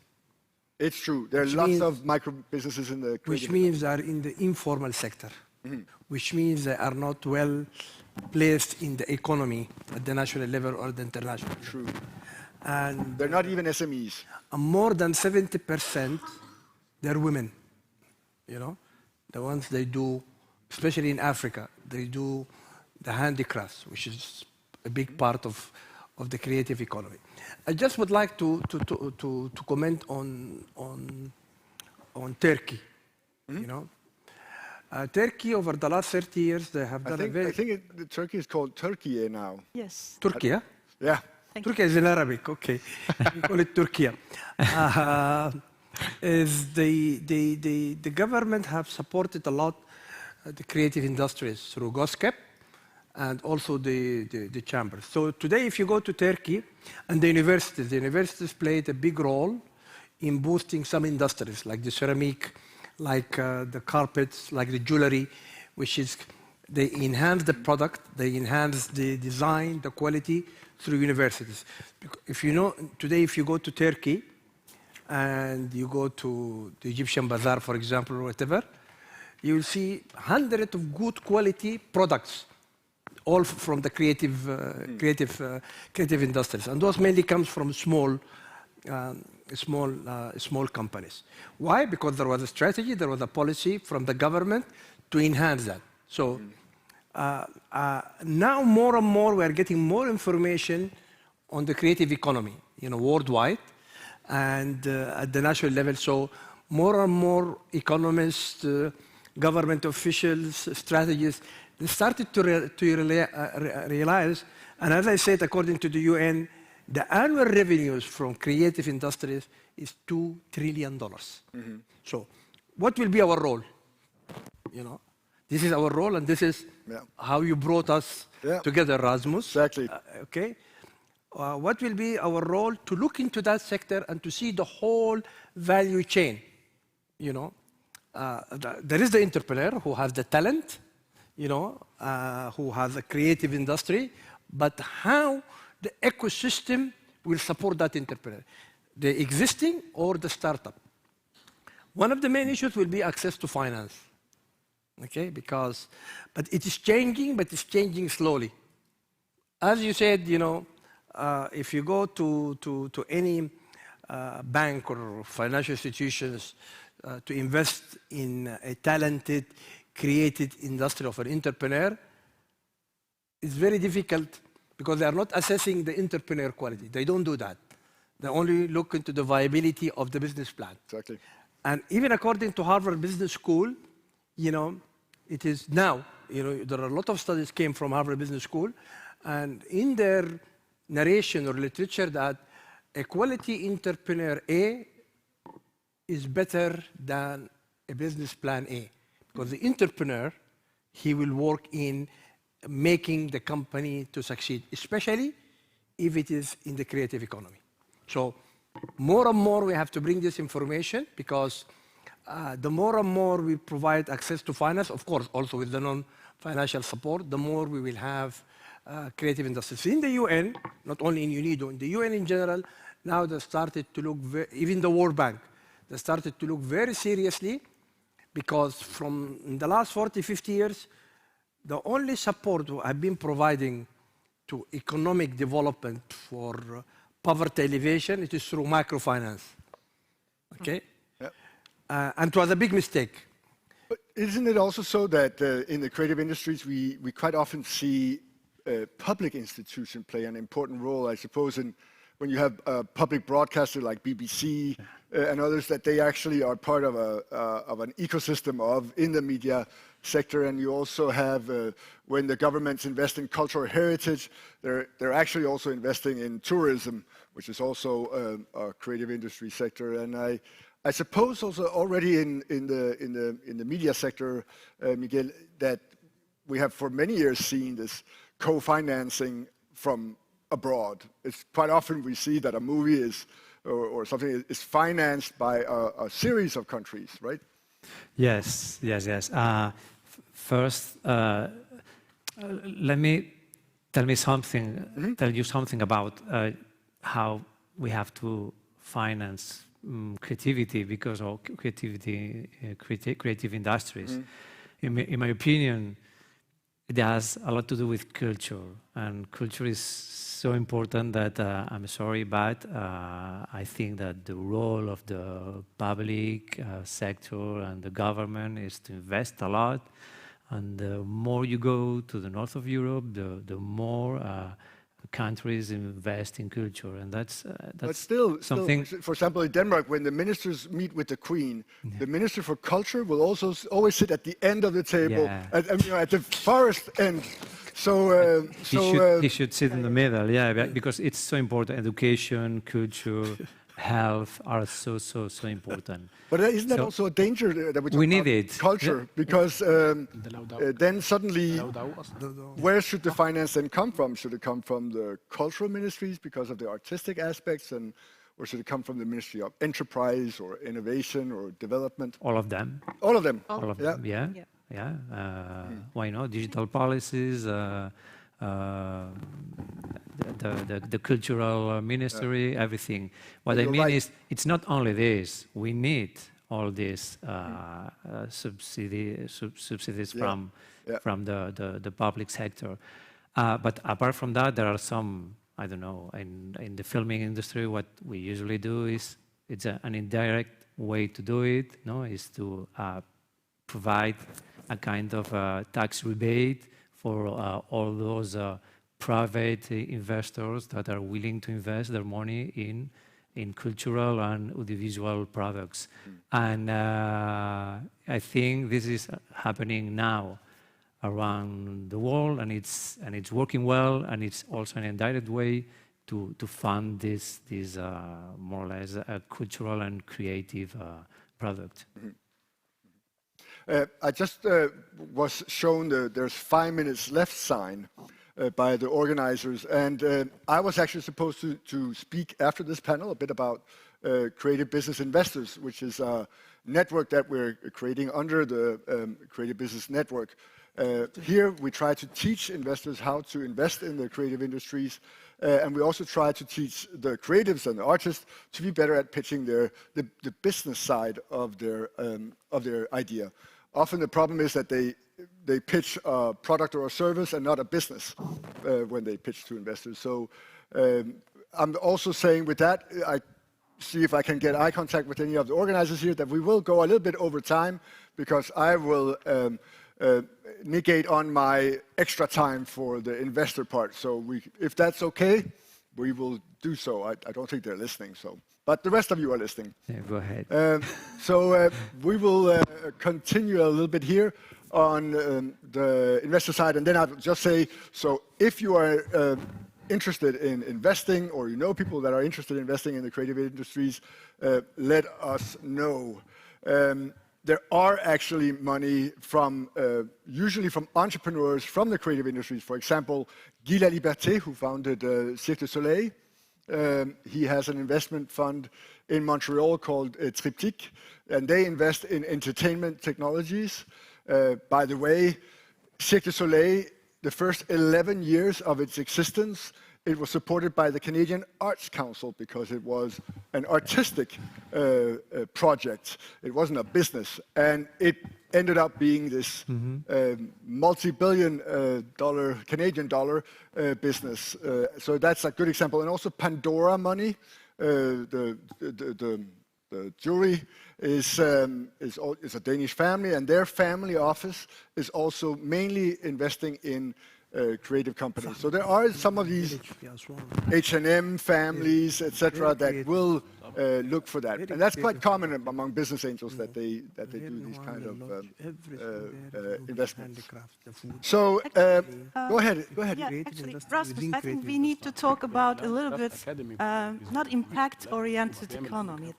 It's true. There are lots of micro businesses in the creative which means they are in the informal sector, which means they are not well placed in the economy at the national level or the international level. True. And they're not even SMEs. More than 70%, they're women. You know, the ones they do, especially in Africa, they do the handicrafts, which is a big part of the creative economy. I just would like to comment on Turkey. You know, Turkey over the last 30 years they have done I think Turkey is called Turkey now. Yes. Turkey, yeah? Yeah. Turkey is in Arabic, okay. We call it Turkey. Is the government have supported a lot the creative industries through GOSCAP and also the chambers. So today, if you go to Turkey and the universities played a big role in boosting some industries like the ceramic, like the carpets, like the jewelry, which is they enhance the product, they enhance the design, the quality through universities. If you know, today if you go to Turkey and you go to the Egyptian bazaar, for example, or whatever, you will see hundreds of good quality products, all from the creative industries. And those mainly comes from small companies. Why? Because there was a strategy, there was a policy from the government to enhance that. So now more and more we are getting more information on the creative economy, you know, worldwide and at the national level. So more and more economists, government officials, strategists, they started to realize, and as I said, according to the UN, the annual revenues from creative industries is $2 trillion. So what will be our role? You know, this is our role, and this is how you brought us together, Rasmus. Exactly. Okay. What will be our role to look into that sector and to see the whole value chain? You know, there is the entrepreneur who has the talent, you know, who has a creative industry, but how the ecosystem will support that entrepreneur, the existing or the startup. One of the main issues will be access to finance, okay? But it is changing, but it's changing slowly. As you said, you know, if you go to any bank or financial institutions to invest in a talented, creative industry of an entrepreneur, it's very difficult because they are not assessing the entrepreneur quality. They don't do that. They only look into the viability of the business plan. Exactly. And even according to Harvard Business School, it is now, there are a lot of studies came from Harvard Business School, and in their narration or literature that a quality entrepreneur A is better than a business plan A. Because the entrepreneur, he will work in making the company to succeed, especially if it is in the creative economy. So more and more we have to bring this information, because the more and more we provide access to finance, of course, also with the non-financial support, the more we will have creative industries. In the UN, not only in UNIDO, in the UN in general, now they started to look, even the World Bank, they started to look very seriously, because from in the last 40, 50 years, the only support I've been providing to economic development for poverty elevation, it is through microfinance. Okay? Yep. And it was a big mistake. But isn't it also so that in the creative industries, we quite often see public institutions play an important role, I suppose, when you have a public broadcaster like BBC and others, that they actually are part of an ecosystem in the media sector. And you also have, when the governments invest in cultural heritage, they're actually also investing in tourism, which is also a creative industry sector. And I suppose also already in the media sector, Miguel, that we have for many years seen this co-financing from abroad. It's quite often we see that a movie is or something is financed by a series of countries, right? Yes. First, let me tell you something about how we have to finance creativity, because of creative industries. In my opinion, it has a lot to do with culture, and culture is so important that I'm sorry, but I think that the role of the public sector and the government is to invest a lot. And the more you go to the north of Europe, the more countries invest in culture, and that's still something. For example, in Denmark, when the ministers meet with the Queen, the Minister for Culture will also always sit at the end of the table, at the farthest end. So, he should sit in the middle, because it's so important. Education, culture, health are so important. But isn't that also a danger that we need it? Culture, because then suddenly, where should the finance then come from? Should it come from the cultural ministries because of the artistic aspects, or should it come from the Ministry of Enterprise or Innovation or Development? All of them. All of them. All of them. Yeah. Why not? Digital policies. The cultural ministry, everything. What I mean is, it's not only this. We need all these subsidies from the public sector. But apart from that, there are some, I don't know, in the filming industry, what we usually do is, it's an indirect way to do it, is to provide a kind of tax rebate for all those private investors that are willing to invest their money in cultural and audiovisual products. And I think this is happening now around the world, and it's working well, and it's also an indirect way to fund this more or less cultural and creative product. I just was shown there's 5 minutes left sign by the organizers, and I was actually supposed to speak after this panel a bit about Creative Business Investors, which is a network that we're creating under the Creative Business Network. Here we try to teach investors how to invest in the creative industries, and we also try to teach the creatives and the artists to be better at pitching the business side of their idea. Often the problem is that they pitch a product or a service and not a business when they pitch to investors. So I'm also saying with that, I see if I can get eye contact with any of the organizers here, that we will go a little bit over time, because I will negate on my extra time for the investor part. So if that's okay, we will do so. I don't think they're listening, but the rest of you are listening. Yeah, go ahead. We will continue a little bit here on the investor side, and then I'll just say, so if you are interested in investing, or you know people that are interested in investing in the creative industries, let us know. There are actually money from, usually from entrepreneurs from the creative industries. For example, Guy Laliberté, who founded Cirque du Soleil, he has an investment fund in Montreal called Triptyque, and they invest in entertainment technologies. By the way, Cirque du Soleil, the first 11 years of its existence, it was supported by the Canadian Arts Council because it was an artistic project. It wasn't a business. And it ended up being this multi-billion Canadian dollar business. So that's a good example. And also Pandora money, the jewelry is a Danish family, and their family office is also mainly investing in creative companies. So there are some of these H&M families, etc., that will look for that, and that's quite common among business angels that they do these kind of investments. So go ahead. Yeah, actually, Rasmus, I think we need to talk about a little bit not impact-oriented economy.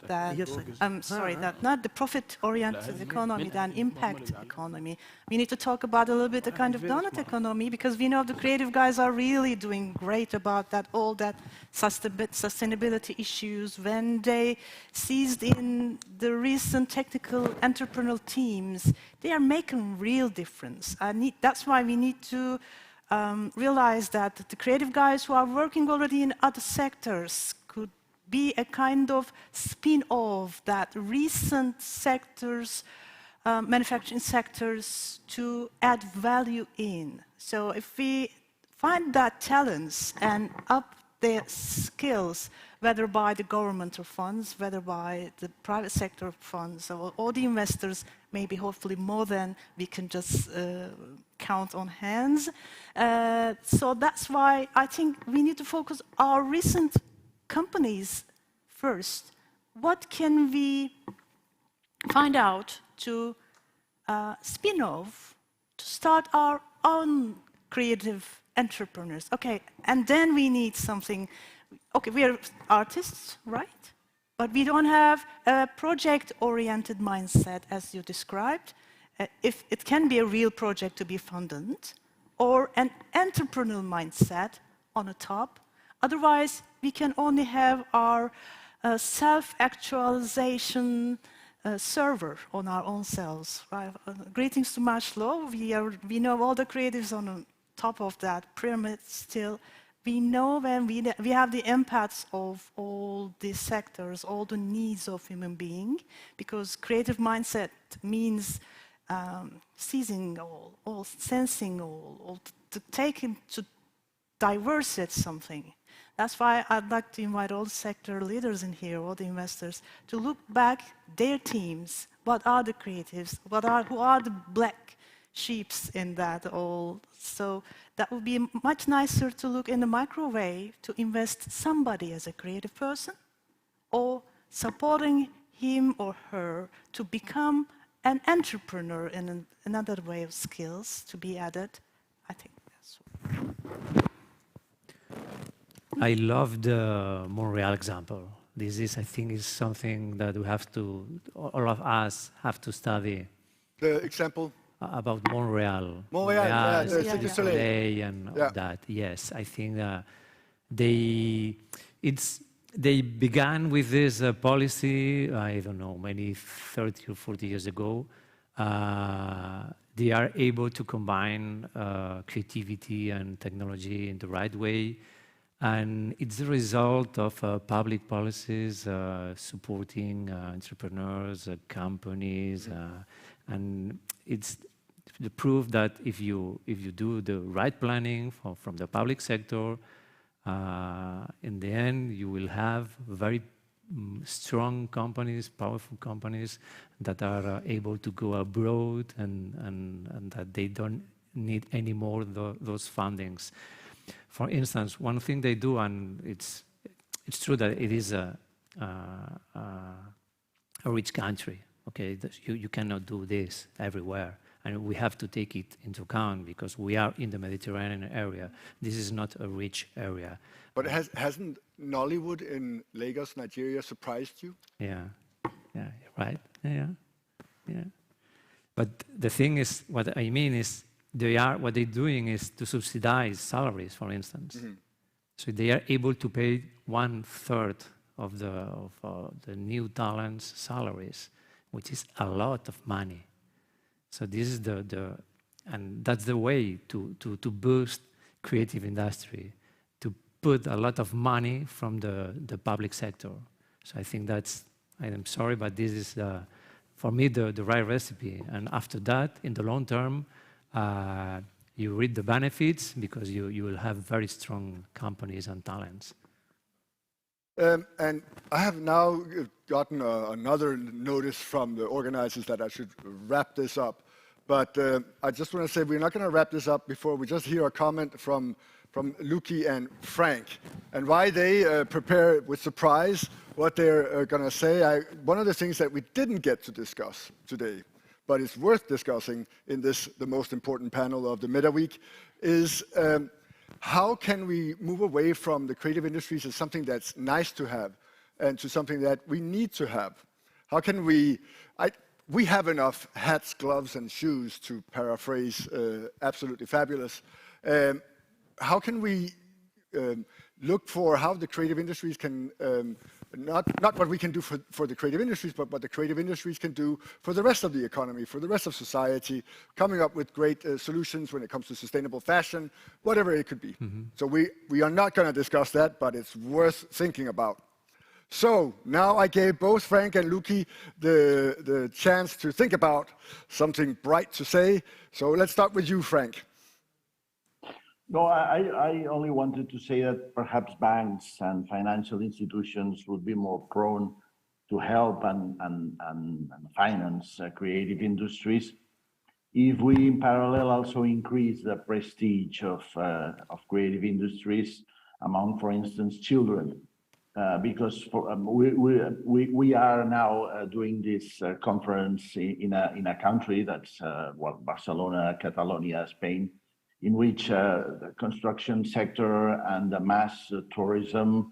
Not the profit-oriented economy, than impact economy. We need to talk about a little bit the kind of donut economy, because we know the creative guys are really doing great about that, all that sustainability issues. When they seized in the recent technical entrepreneurial teams, they are making real difference. That's why we need to realize that the creative guys who are working already in other sectors could be a kind of spin-off that recent sectors, manufacturing sectors, to add value in. So if we find that talents and up their skills, whether by the governmental funds, whether by the private sector funds, or the investors, maybe hopefully more than we can just count on hands. So that's why I think we need to focus our recent companies first. What can we find out to spin off, to start our own creative entrepreneurs? Okay, and then we need something. Okay, we are artists, right? But we don't have a project-oriented mindset, as you described. If it can be a real project to be funded, or an entrepreneurial mindset on the top. Otherwise, we can only have our self-actualization server on our own selves. Right? Greetings to Maslow. We know all the creatives on the top of that pyramid still. We know when we have the impacts of all these sectors, all the needs of human being, because creative mindset means seizing all sensing all to take into diversity something. That's why I'd like to invite all the sector leaders in here, all the investors, to look back their teams. What are the creatives? Who are the black sheeps in that all? So that would be much nicer to look in the micro way to invest somebody as a creative person, or supporting him or her to become an entrepreneur in another way of skills to be added. I think that's what. I love the Montreal example. This is, I think, is something that we have to, all of us have to study. The example? About Montreal. Montreal, yeah, Cirque du Soleil and all that. Yes, I think they began with this policy, I don't know, maybe 30 or 40 years ago. They are able to combine creativity and technology in the right way. And it's the result of public policies supporting entrepreneurs, companies, and it's the proof that if you do the right planning from the public sector, in the end you will have very strong companies, powerful companies that are able to go abroad and that they don't need anymore those fundings. For instance, one thing they do, and it's true that it is a rich country. Okay, you cannot do this everywhere, and we have to take it into account because we are in the Mediterranean area. This is not a rich area. But hasn't Nollywood in Lagos, Nigeria, surprised you? Yeah, right. Yeah. But the thing is, what I mean is, what they're doing is to subsidize salaries, for instance. Mm-hmm. So they are able to pay 1/3 of the new talents' salaries, which is a lot of money. So this is and that's the way to boost creative industry, to put a lot of money from the public sector. So I think I'm sorry, but this is for me the right recipe. And after that, in the long term, you reap the benefits because you will have very strong companies and talents. And I have now gotten another notice from the organizers that I should wrap this up. But I just want to say we're not going to wrap this up before we just hear a comment from Luki and Frank, and why they prepare with surprise what they're going to say. One of the things that we didn't get to discuss today, but it's worth discussing in the most important panel of the Meta Week, is how can we move away from the creative industries as something that's nice to have and to something that we need to have? How can we have enough hats, gloves, and shoes, to paraphrase Absolutely Fabulous. How can we look for how the creative industries can, not what we can do for the creative industries, but what the creative industries can do for the rest of the economy, for the rest of society, coming up with great solutions when it comes to sustainable fashion, whatever it could be. Mm-hmm. So we are not going to discuss that, but it's worth thinking about. So now I gave both Frank and Luki the chance to think about something bright to say. So let's start with you, Frank. No, I only wanted to say that perhaps banks and financial institutions would be more prone to help and finance creative industries if we in parallel also increase the prestige of creative industries among, for instance, children. Because we are now doing this conference in a country that's Barcelona, Catalonia, Spain, in which the construction sector and the mass tourism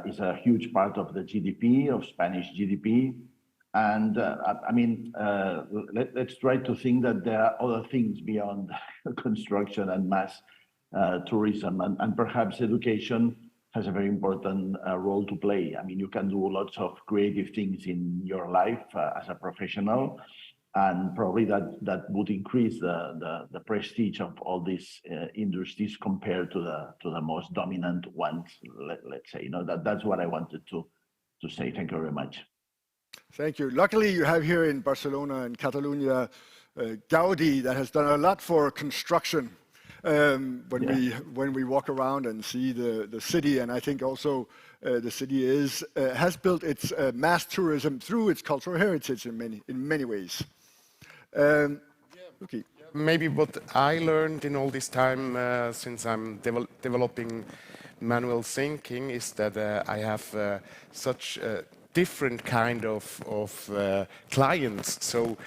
is a huge part of the GDP, of Spanish GDP. And let's try to think that there are other things beyond construction and mass tourism, and perhaps education has a very important role to play. I mean, you can do lots of creative things in your life as a professional, and probably that would increase the prestige of all these industries compared to the most dominant ones. Let's say, that's what I wanted to say. Thank you very much. Thank you. Luckily, you have here in Barcelona and Catalonia Gaudi that has done a lot for construction. When we walk around and see the city, and I think also the city has built its mass tourism through its cultural heritage in many ways. Okay. Maybe what I learned in all this time since I'm developing manual thinking is that I have such different kind of clients. So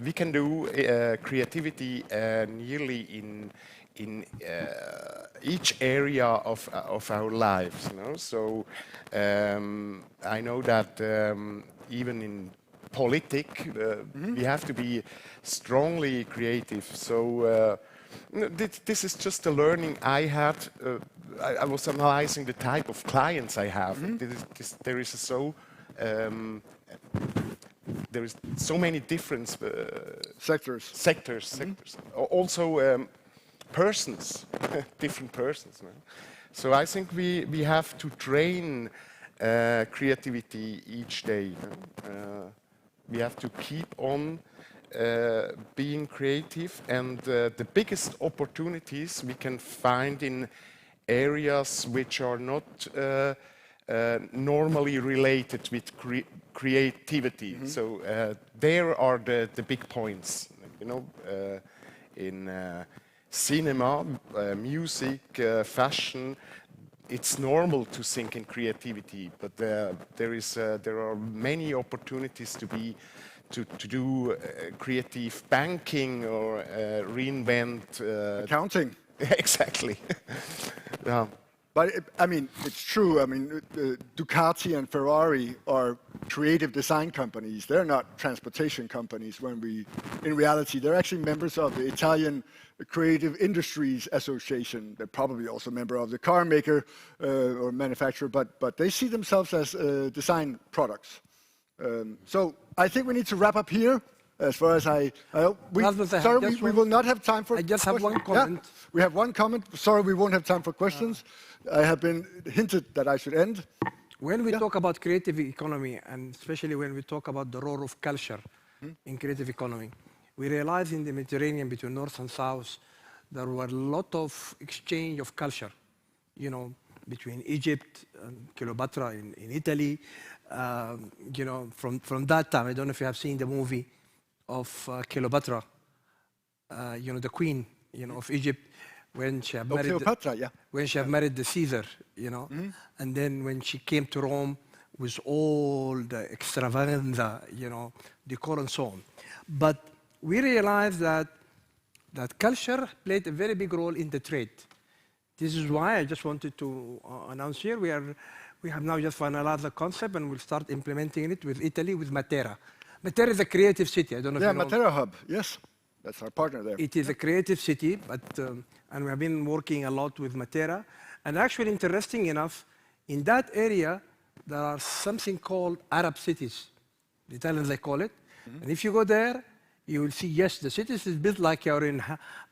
we can do creativity nearly in each area of our lives. So I know that even in politics, we have to be strongly creative. So this is just a learning I had. I was analyzing the type of clients I have. There is so many different sectors. Also persons, different persons. So I think we have to train creativity each day. We have to keep on being creative, and the biggest opportunities we can find in areas which are not normally related with creativity. So there are the big points, you know, in cinema, music, fashion. It's normal to think in creativity, but there are many opportunities to do creative banking or reinvent accounting. Exactly. Yeah. But I mean, it's true. I mean, Ducati and Ferrari are creative design companies. They're not transportation companies. In reality, they're actually members of the Italian Creative Industries Association. They're probably also a member of the car maker or manufacturer, but they see themselves as design products. So I think we need to wrap up here. As far as we will not have time for. I just have one comment. Yeah, we have one comment. Sorry, we won't have time for questions. I have been hinted that I should end. When we talk about creative economy, and especially when we talk about the role of culture in creative economy, we realize in the Mediterranean between North and South, there were a lot of exchange of culture, you know, between Egypt and Cleopatra in Italy. You know, from that time, I don't know if you have seen the movie of Cleopatra, you know, the queen, you know, of Egypt, when she had married when she had married the Caesar, you know, and then when she came to Rome with all the extravaganza, you know, decor and so on. But we realized that culture played a very big role in the trade. This is why I just wanted to announce here we have now just finalized the concept and we'll start implementing it with Italy, with Matera. Matera is a creative city. I don't know if you know. Matera Hub, yes. That's our partner there. It is a creative city, but and we have been working a lot with Matera. And actually, interesting enough, in that area, there are something called Arab cities. The Italians, they call it. And if you go there, you will see, yes, the cities is built like you're in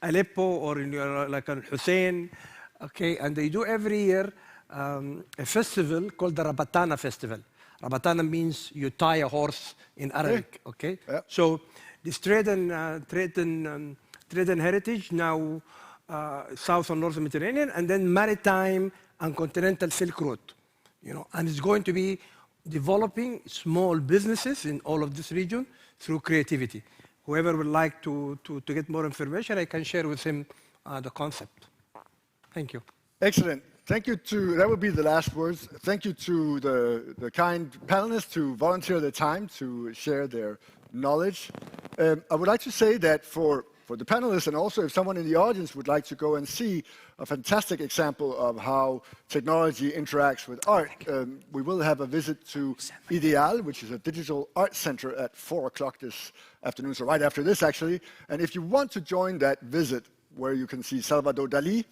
Aleppo or in like in Hussein. Okay, and they do every year a festival called the Rabatana Festival. Rabatana means you tie a horse in Arabic. Okay, so this trade and heritage now South and North Mediterranean, and then maritime and continental Silk Route. You know, and it's going to be developing small businesses in all of this region through creativity. Whoever would like to get more information, I can share with him the concept. Thank you. Excellent. Thank you that would be the last words. Thank you to the kind panelists to volunteer their time to share their knowledge. I would like to say that for the panelists, and also if someone in the audience would like to go and see a fantastic example of how technology interacts with art, we will have a visit to Ideal, which is a digital art center at 4 o'clock this afternoon, so right after this actually. And if you want to join that visit, where you can see Salvador Dali,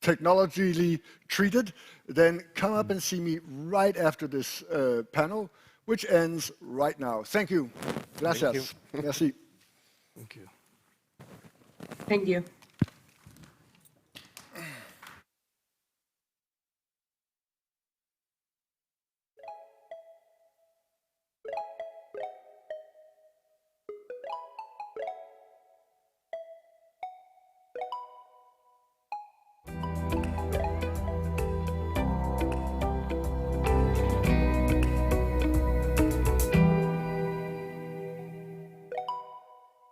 technologically treated, then come up and see me right after this panel, which ends right now. Thank you. Gracias. Thank you. Merci. Thank you. Thank you.